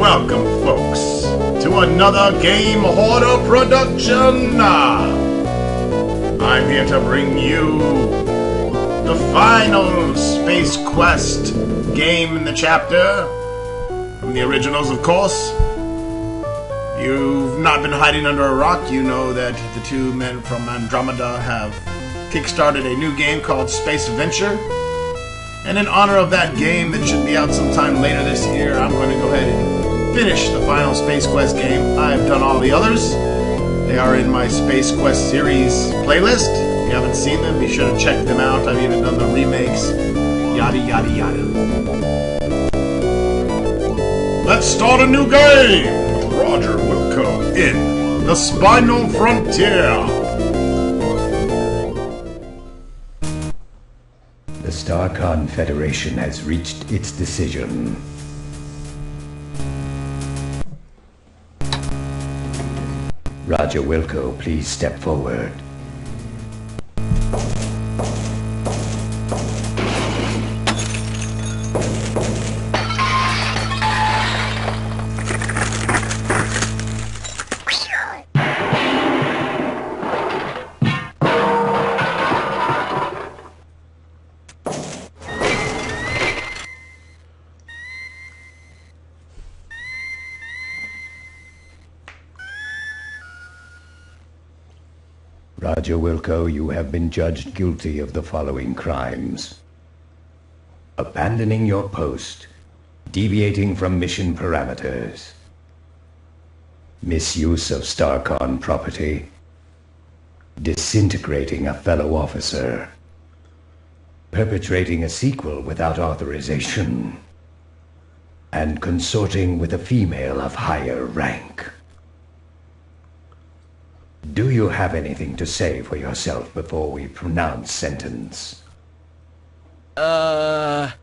Welcome, folks, to another Game Hoarder production. I'm here to bring you the final Space Quest game in the chapter, from the originals, of course. You've not been hiding under a rock. You know that the two men from Andromeda have kickstarted a new game called Space Venture. And in honor of that game that should be out sometime later this year, I'm going to go ahead and finish the final Space Quest game. I've done all the others. They are in my Space Quest series playlist. If you haven't seen them, be sure to check them out. I've even done the remakes. Yada, yada, yada. Let's start a new game with Roger Wilco in the Spinal Frontier. The Star Federation has reached its decision. Roger Wilco, please step forward. Roger Wilco, you have been judged guilty of the following crimes: abandoning your post, deviating from mission parameters, misuse of StarCon property, disintegrating a fellow officer, perpetrating a sequel without authorization, and consorting with a female of higher rank. Do you have anything to say for yourself before we pronounce sentence? Can't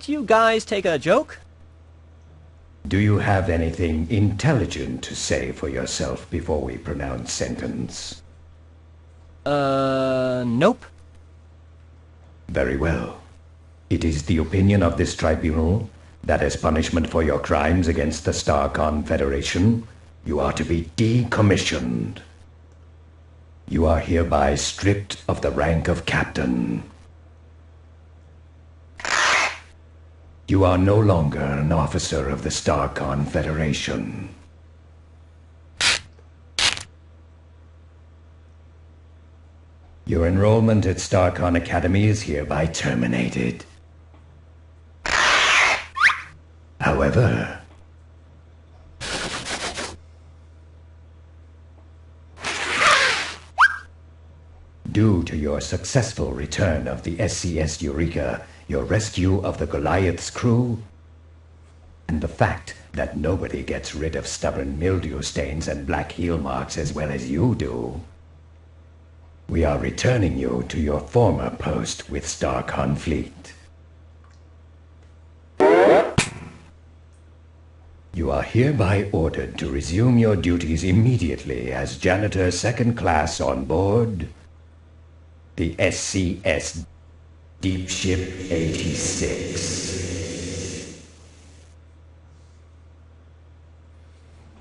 you guys take a joke? Do you have anything intelligent to say for yourself before we pronounce sentence? Nope. Very well. It is the opinion of this tribunal that as punishment for your crimes against the StarCon Federation, you are to be decommissioned. You are hereby stripped of the rank of captain. You are no longer an officer of the StarCon Federation. Your enrollment at StarCon Academy is hereby terminated. However, due to your successful return of the SCS Eureka, your rescue of the Goliath's crew, and the fact that nobody gets rid of stubborn mildew stains and black heel marks as well as you do, we are returning you to your former post with StarCon Fleet. You are hereby ordered to resume your duties immediately as janitor second class on board the SCS Deep Ship 86.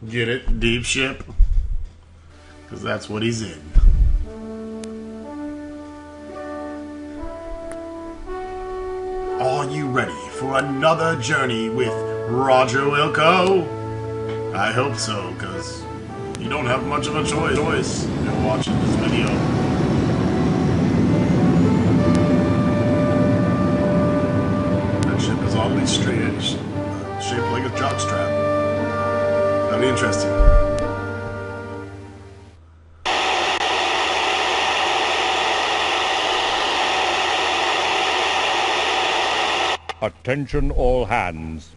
Get it? Deep Ship? Because that's what he's in. Are you ready for another journey with Roger Wilco? I hope so, because you don't have much of a choice if you're watching this video. Oddly straight, shaped like a jockstrap. That'd be interesting. Attention all hands.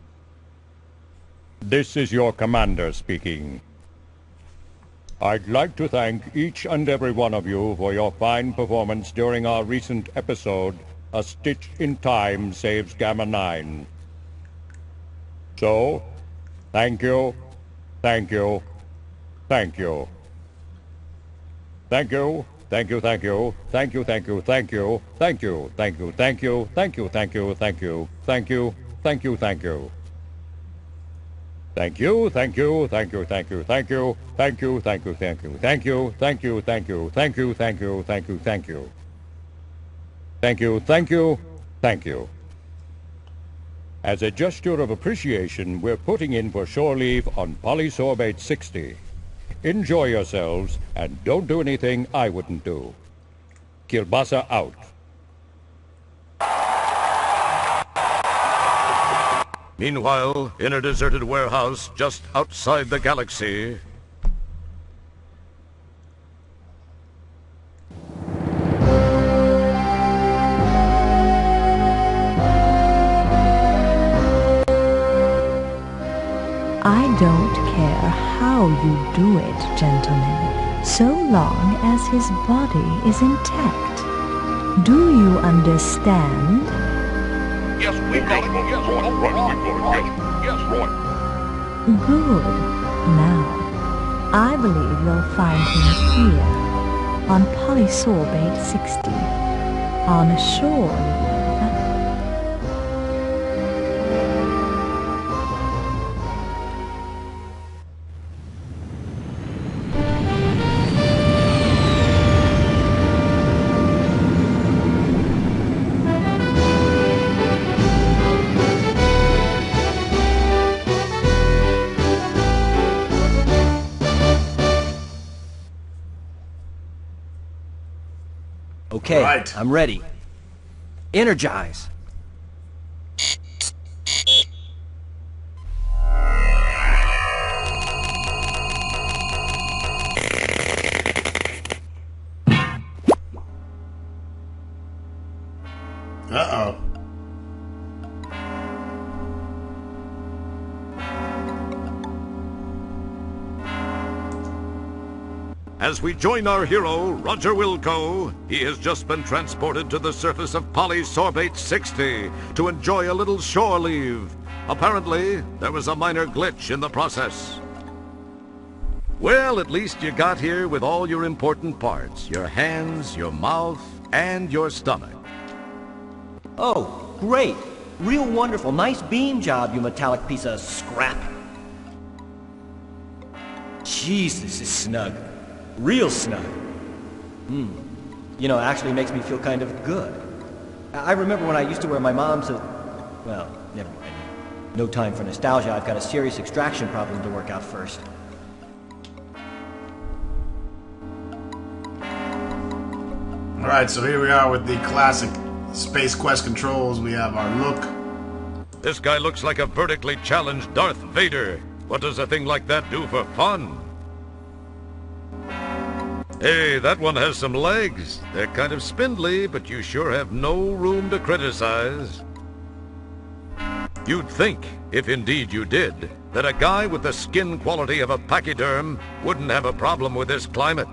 This is your commander speaking. I'd like to thank each and every one of you for your fine performance during our recent episode, A Stitch in Time Saves Gamma 9. So, thank you, thank you, thank you. Thank you, thank you, thank you, thank you, thank you, thank you, thank you, thank you, thank you, thank you, thank you, thank you, thank you, thank you, thank you. Thank you, thank you, thank you, thank you, thank you, thank you, thank you, thank you, thank you, thank you, thank you, thank you, thank you, thank you, thank you. Thank you, thank you, thank you. As a gesture of appreciation, we're putting in for shore leave on Polysorbate 60. Enjoy yourselves, and don't do anything I wouldn't do. Kielbasa out. Meanwhile, in a deserted warehouse just outside the galaxy... I don't care how you do it, gentlemen, so long as his body is intact. Do you understand? Yes, we got it. Yes, right. We got it. Yes, right. Good. Now, I believe you'll find him here, on Polysorbate 60, on a shore. Okay, Right. I'm ready. Energize. Uh-oh. As we join our hero, Roger Wilco, he has just been transported to the surface of Polysorbate 60 to enjoy a little shore leave. Apparently, there was a minor glitch in the process. Well, at least you got here with all your important parts. Your hands, your mouth, and your stomach. Oh, great. Real wonderful. Nice beam job, you metallic piece of scrap. Jeez, this is snug. Real snug. You know, it actually makes me feel kind of good. I remember when I used to wear my mom's... well, never mind. No time for nostalgia. I've got a serious extraction problem to work out first. Alright, so here we are with the classic Space Quest controls. We have our look. This guy looks like a vertically challenged Darth Vader. What does a thing like that do for fun? Hey, that one has some legs. They're kind of spindly, but you sure have no room to criticize. You'd think, if indeed you did, that a guy with the skin quality of a pachyderm wouldn't have a problem with this climate.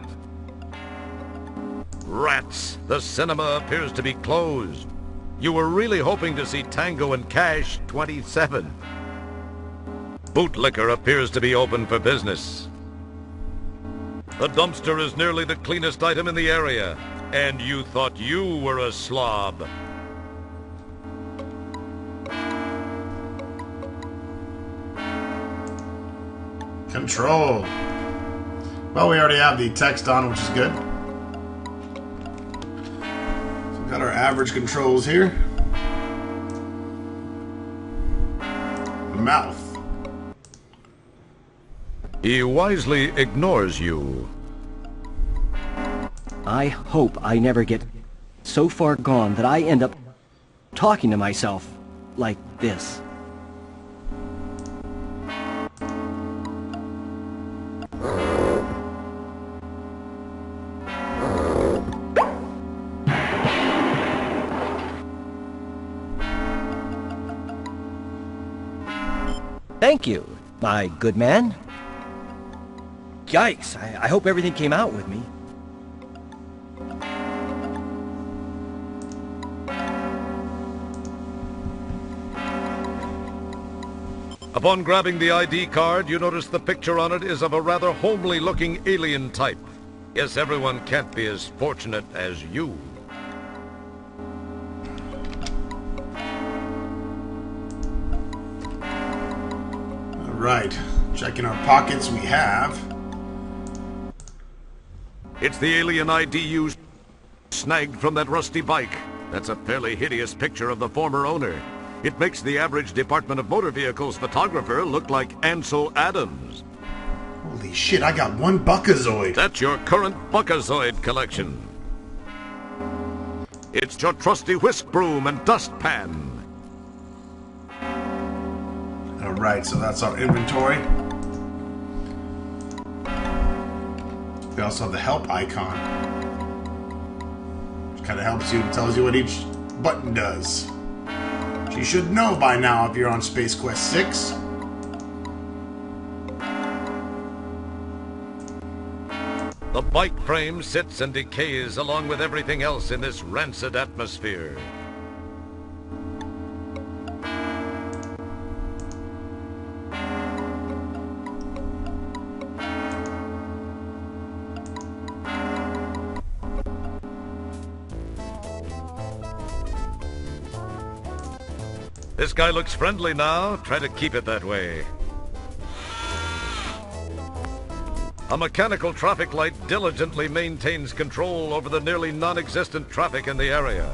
Rats! The cinema appears to be closed. You were really hoping to see Tango and Cash 27. Bootlicker appears to be open for business. The dumpster is nearly the cleanest item in the area, and you thought you were a slob. Control. Well, we already have the text on, which is good. So we've got our average controls here. Mouth. He wisely ignores you. I hope I never get so far gone that I end up talking to myself like this. Thank you, my good man. Yikes, I hope everything came out with me. Upon grabbing the ID card, you notice the picture on it is of a rather homely-looking alien type. Yes, everyone can't be as fortunate as you. Alright, checking our pockets, we have... It's the alien ID you snagged from that rusty bike. That's a fairly hideous picture of the former owner. It makes the average Department of Motor Vehicles photographer look like Ansel Adams. Holy shit, I got one buckazoid. That's your current buckazoid collection. It's your trusty whisk broom and dustpan. Alright, so that's our inventory. We also have the help icon. Which kind of helps you, tells you what each button does. Which you should know by now if you're on Space Quest 6. The bike frame sits and decays along with everything else in this rancid atmosphere. This guy looks friendly now. Try to keep it that way. A mechanical traffic light diligently maintains control over the nearly non-existent traffic in the area.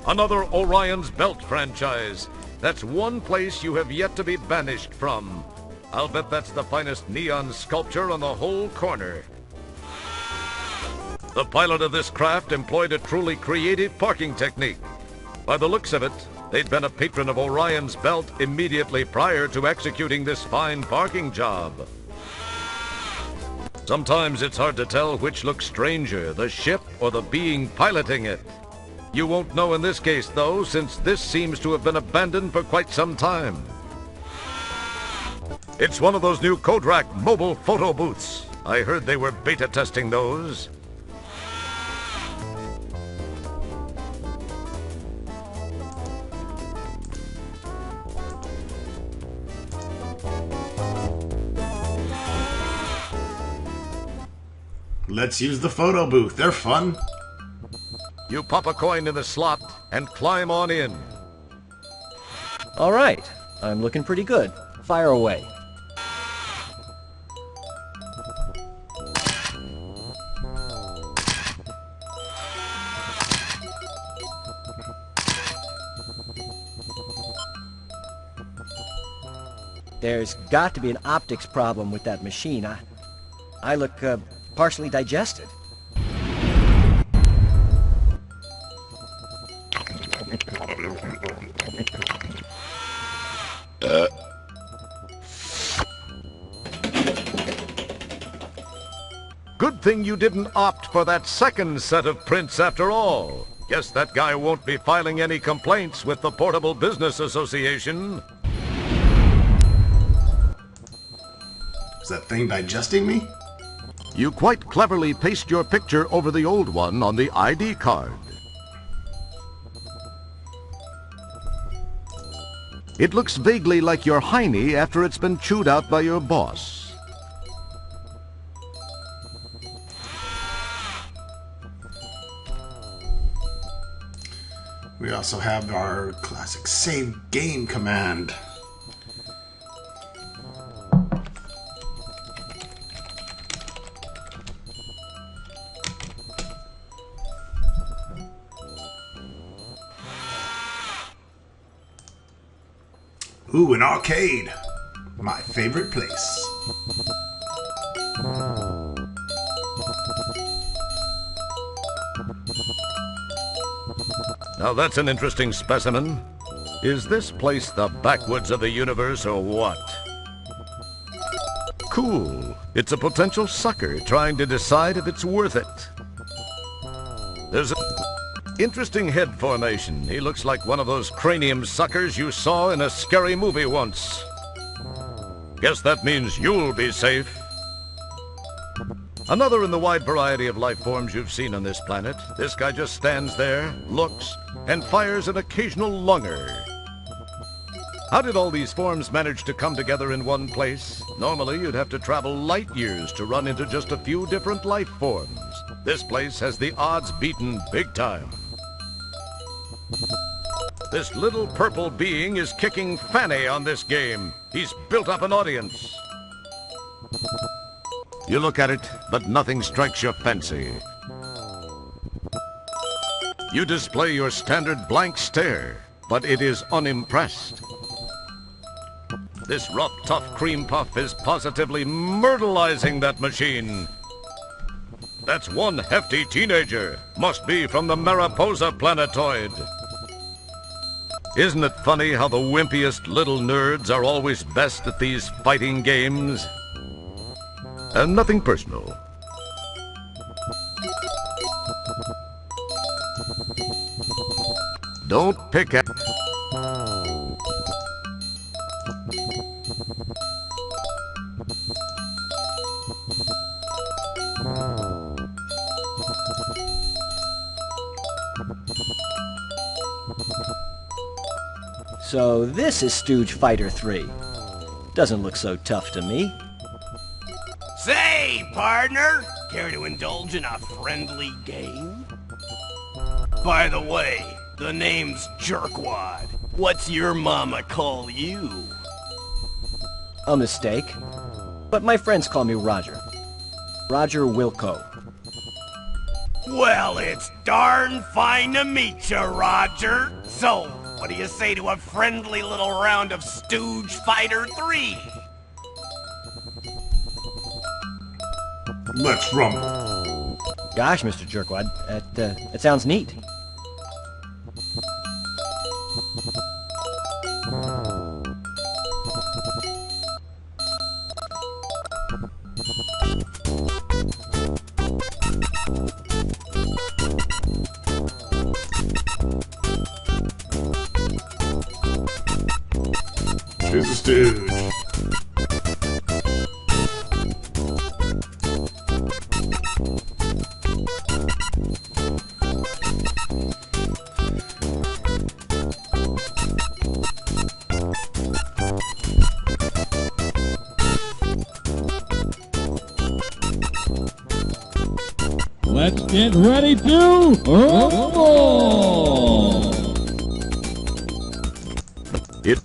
Another Orion's Belt franchise. That's one place you have yet to be banished from. I'll bet that's the finest neon sculpture on the whole corner. The pilot of this craft employed a truly creative parking technique. By the looks of it, they'd been a patron of Orion's Belt immediately prior to executing this fine parking job. Sometimes it's hard to tell which looks stranger, the ship or the being piloting it. You won't know in this case, though, since this seems to have been abandoned for quite some time. It's one of those new Kodrak mobile photo booths. I heard they were beta testing those. Let's use the photo booth. They're fun. You pop a coin in the slot and climb on in. All right, I'm looking pretty good. Fire away. There's got to be an optics problem with that machine. I look partially digested. Good thing you didn't opt for that second set of prints after all. Guess that guy won't be filing any complaints with the Portable Business Association. Is that thing digesting me? You quite cleverly paste your picture over the old one on the ID card. It looks vaguely like your hiney after it's been chewed out by your boss. We also have our classic save game command. Ooh, an arcade. My favorite place. Now that's an interesting specimen. Is this place the backwoods of the universe or what? Cool. It's a potential sucker trying to decide if it's worth it. There's an interesting head formation. He looks like one of those cranium suckers you saw in a scary movie once. Guess that means you'll be safe. Another in the wide variety of life forms you've seen on this planet. This guy just stands there, looks, and fires an occasional lunger. How did all these forms manage to come together in one place? Normally, you'd have to travel light years to run into just a few different life forms. This place has the odds beaten big time. This little purple being is kicking Fanny on this game. He's built up an audience. You look at it, but nothing strikes your fancy. You display your standard blank stare, but it is unimpressed. This rough, tough cream puff is positively myrtleizing that machine. That's one hefty teenager. Must be from the Mariposa planetoid. Isn't it funny how the wimpiest little nerds are always best at these fighting games? And nothing personal. Don't pick at... So this is Stooge Fighter 3. Doesn't look so tough to me. Say, partner, care to indulge in a friendly game? By the way, the name's Jerkwad. What's your mama call you? A mistake. But my friends call me Roger. Roger Wilco. Well, it's darn fine to meet you, Roger. So, what do you say to a friendly little round of Stooge Fighter 3? Let's rumble. Gosh, Mr. Jerkwad, that sounds neat. Here's the Stooge. Let's get ready to rumble! It...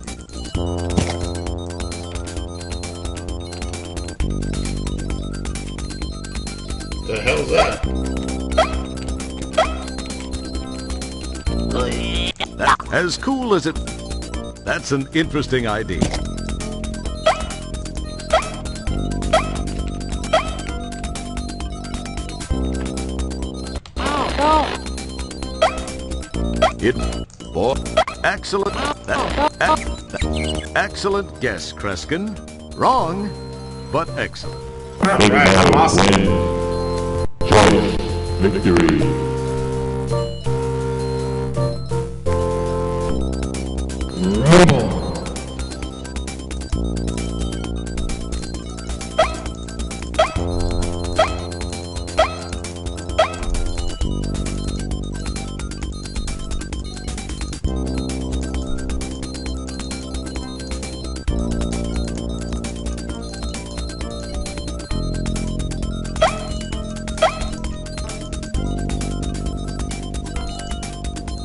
The hell's that? As cool as it... That's an interesting idea. It... Oh, excellent... excellent guess, Kreskin. Wrong, but excellent. Alright, awesome. Choice, victory. Rumble.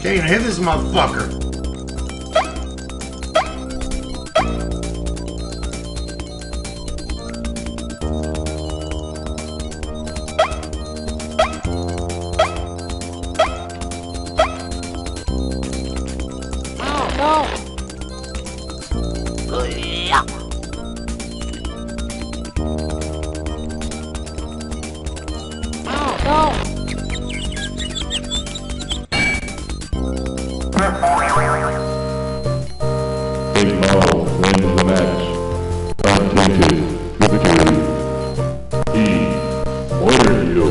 Can't even hit this motherfucker. Big Ball wins the match. Untainted victory. He ordered you.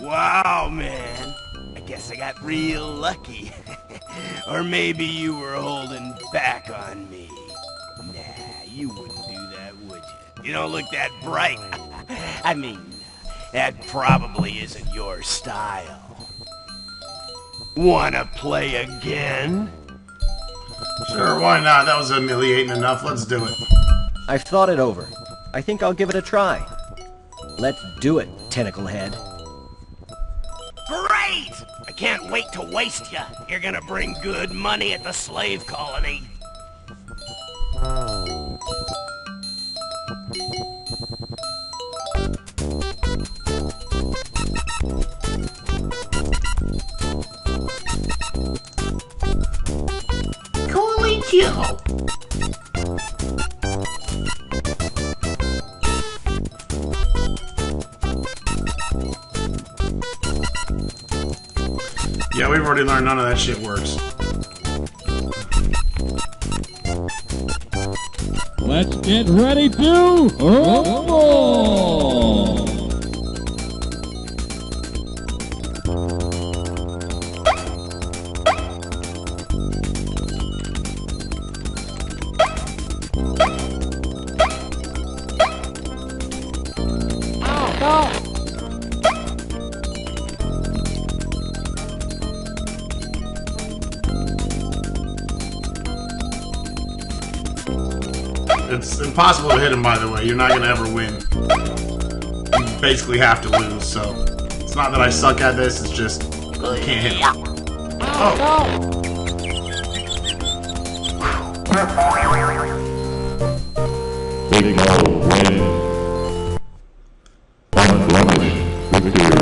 Wow, man. I guess I got real lucky. Or maybe you were holding back on me. Nah, you wouldn't do that, would you? You don't look that bright. I mean, that probably isn't your style. Wanna play again? Sure, why not? That was humiliating enough. Let's do it. I've thought it over. I think I'll give it a try. Let's do it, tentacle head. Great! I can't wait to waste you. You're gonna bring good money at the slave colony. Coolio! Yeah, we've already learned none of that shit works. Let's get ready to rumble! It's impossible to hit him, by the way. You're not gonna ever win. You basically have to lose, so... It's not that I suck at this, it's just... You can't hit him. Oh! Big Mo wins. Unblemished victory.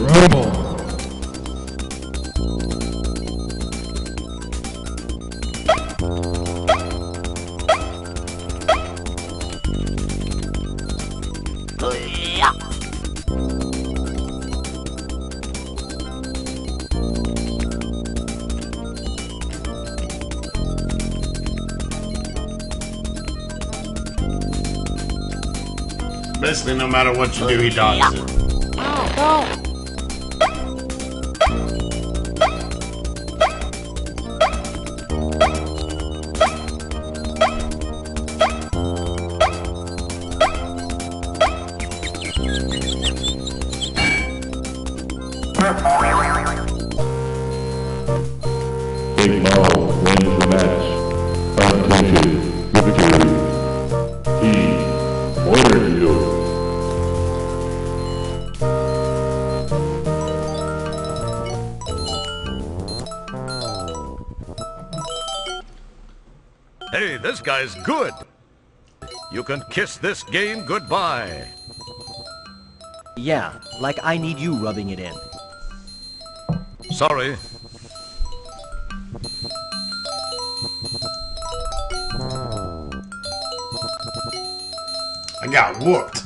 Rumble. Basically, no matter what you do, he dodges it. Big Mo wins the match. Untainted victory. He ordered you. Hey, this guy's good. You can kiss this game goodbye. Yeah, like I need you rubbing it in. Sorry. I got whooped.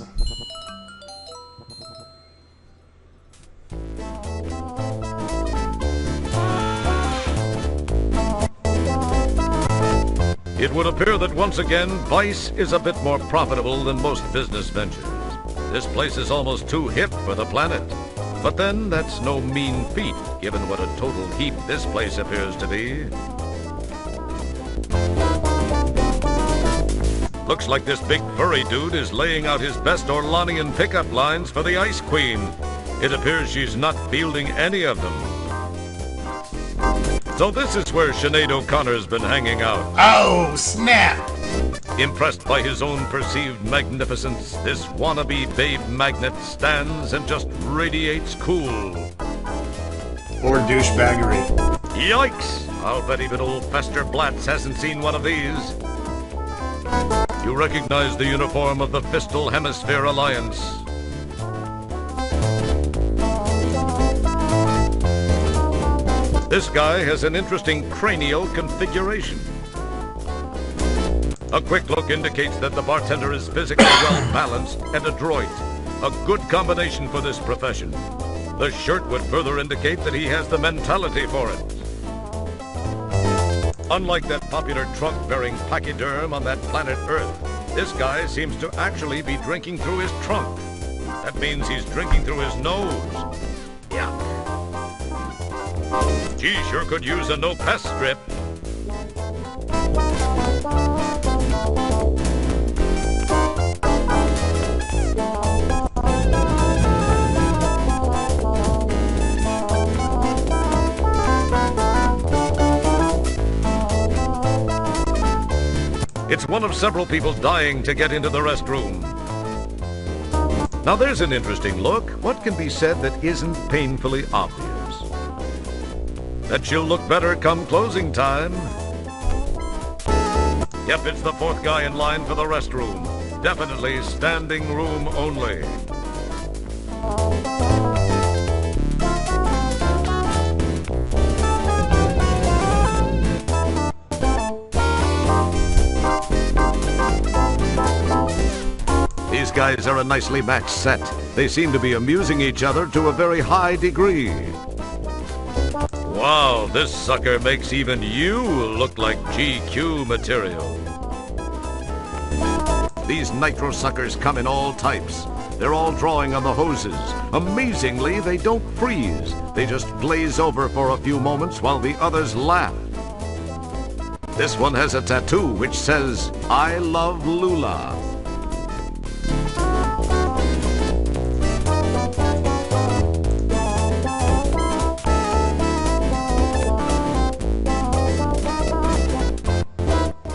It would appear that once again, Vice is a bit more profitable than most business ventures. This place is almost too hip for the planet. But then, that's no mean feat, given what a total heap this place appears to be. Looks like this big furry dude is laying out his best Orlanian pickup lines for the Ice Queen. It appears she's not fielding any of them. So this is where Sinead O'Connor's been hanging out. Oh, snap! Impressed by his own perceived magnificence, this wannabe babe magnet stands and just radiates cool. Or douchebaggery. Yikes! I'll bet even old Fester Blatz hasn't seen one of these. You recognize the uniform of the Fistal Hemisphere Alliance. This guy has an interesting cranial configuration. A quick look indicates that the bartender is physically well-balanced and adroit. A good combination for this profession. The shirt would further indicate that he has the mentality for it. Unlike that popular trunk-bearing pachyderm on that planet Earth, this guy seems to actually be drinking through his trunk. That means he's drinking through his nose. Yuck. Gee, sure could use a no-pest strip. one of several people dying to get into the restroom. Now there's an interesting look. What can be said that isn't painfully obvious? That she'll look better come closing time. Yep, it's the fourth guy in line for the restroom. Definitely standing room only. These guys are a nicely matched set. They seem to be amusing each other to a very high degree. Wow, this sucker makes even you look like GQ material. These nitro suckers come in all types. They're all drawing on the hoses. Amazingly, they don't freeze. They just glaze over for a few moments while the others laugh. This one has a tattoo which says, "I love Lula."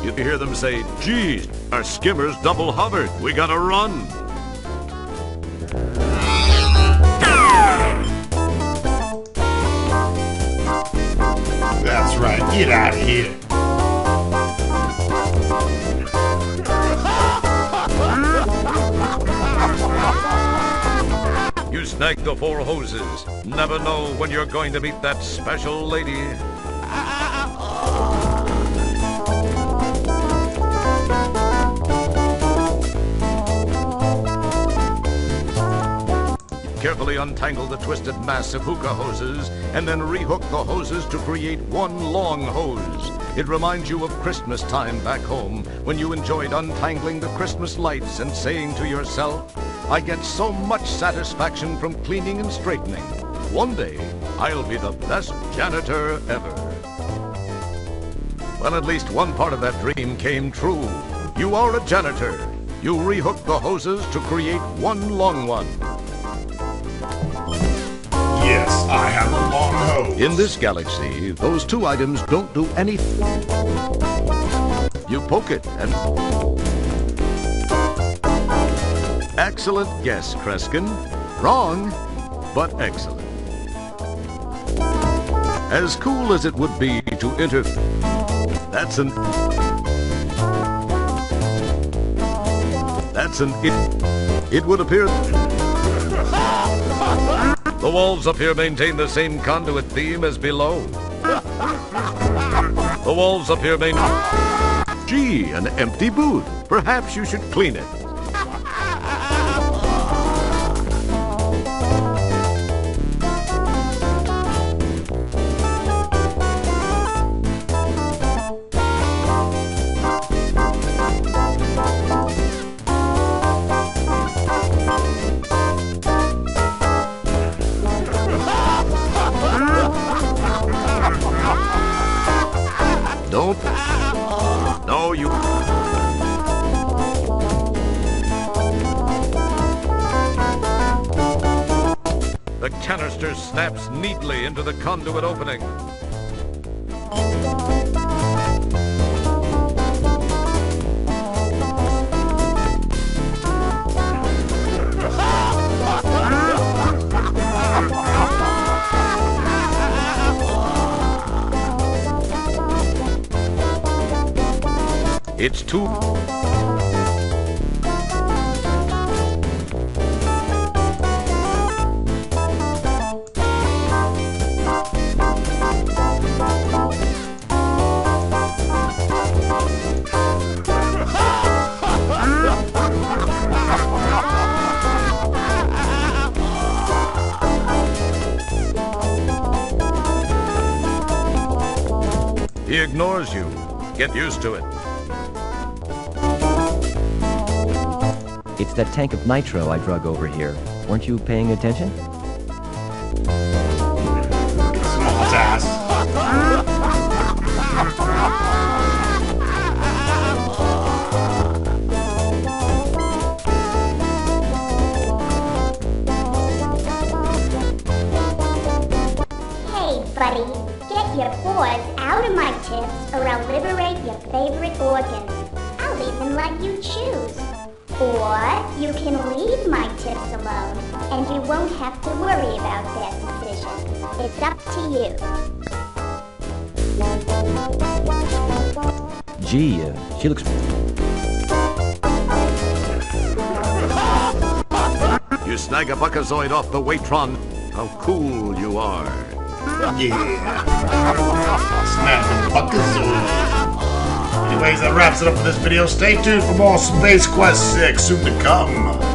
You hear them say, "Geez, our skimmer's double hovered. We gotta run." That's right. Get out of here. You snag the 4 hoses. Never know when you're going to meet that special lady. Carefully untangle the twisted mass of hookah hoses and then rehook the hoses to create one long hose. It reminds you of Christmas time back home when you enjoyed untangling the Christmas lights and saying to yourself, "I get so much satisfaction from cleaning and straightening. One day, I'll be the best janitor ever." Well, at least one part of that dream came true. You are a janitor. You rehook the hoses to create one long one. Yes, I have a long hose. In this galaxy, those 2 items don't do anything. You poke it and... Excellent guess, Kreskin. Wrong, but excellent. As cool as it would be to enter... That's an... It would appear... The walls up here maintain the same conduit theme as below. The walls up here Gee, an empty booth. Perhaps you should clean it. Don't. No, you... The canister snaps neatly into the conduit opening. It's too... He ignores you. Get used to it. It's that tank of nitro I drug over here. Weren't you paying attention? Small ass. Hey, buddy. Get your paws out of my tips or I'll liberate your favorite organ. I'll leave choose. Or you can leave my tips alone, and you won't have to worry about that decision. It's up to you. Gee, she looks... You snag a buckazoid off the Waitron. How cool you are. Yeah. Snapping buckazoid. Anyways, that wraps it up for this video. Stay tuned for more Space Quest 6 soon to come.